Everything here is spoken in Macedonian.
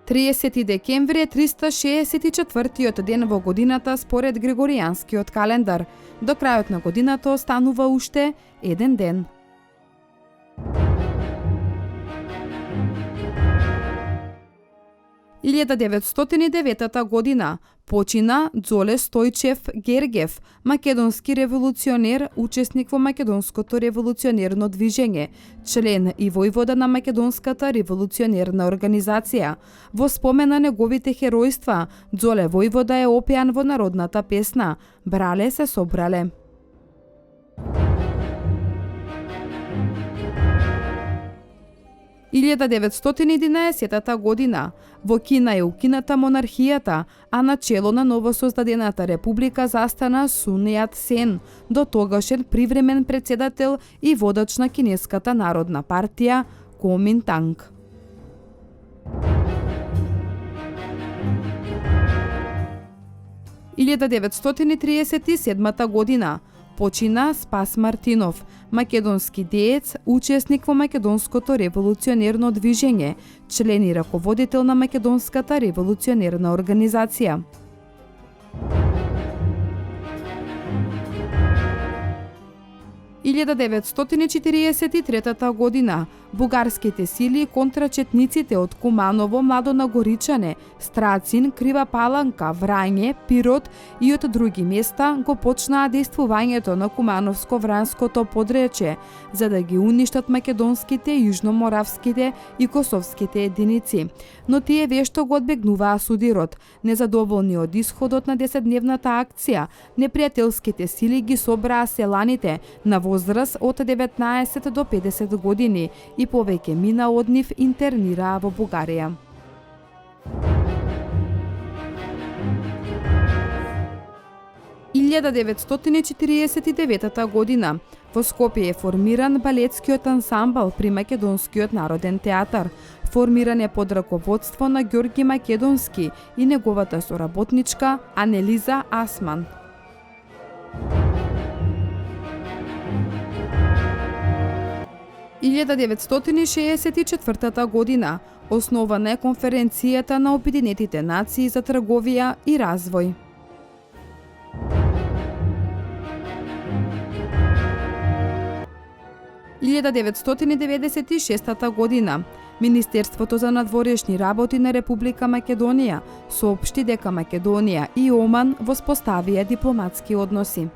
Триесети декември е 364-тиот ден во годината според Григоријанскиот календар. До крајот на годината останува уште еден ден. – 1909 година почина Џоле Стојчев Гергев, македонски револуционер, учесник во македонското револуционерно движење, член и војвода на македонската револуционерна организација. Во спомен на неговите херојства, Џоле војвода е опеан во народната песна "Брале се собрале". – 1911 година во Кина е укината монархијата, а на чело на новосоздадената република застана Сун Јат Сен, до тогашен привремен претседател и водач на Кинеската народна партија Коминтанг. – 1937 година почина Спас Мартинов, македонски деец, учесник во македонското револуционерно движење, член и раководител на македонската револуционерна организација. – 1943 година бугарските сили контра четниците од Куманово, Младонагоричане, Страцин, Крива Паланка, Врање, Пирот и од други места го почнаа дејствувањето на Кумановско-Вранското подречје, за да ги уништат македонските, јужноморавските и косовските единици. Но тие вешто го одбегнуваа судирот. Незадоволни од исходот на 10-дневната акција, непријателските сили ги собраа селаните на возраст од 19 до 50 години и повеќе мина од нив интернираа во Бугарија. – 1949 година во Скопје е формиран балетскиот ансамбл при Македонскиот народен театар. Формиран е под раководство на Ѓорги Македонски и неговата соработничка Анелиза Асман. – 1964 година основана е Конференцијата на Обединетите нации за трговија и развој. – 1996 година Министерството за надворешни работи на Република Македонија соопшти дека Македонија и Оман воспоставија дипломатски односи.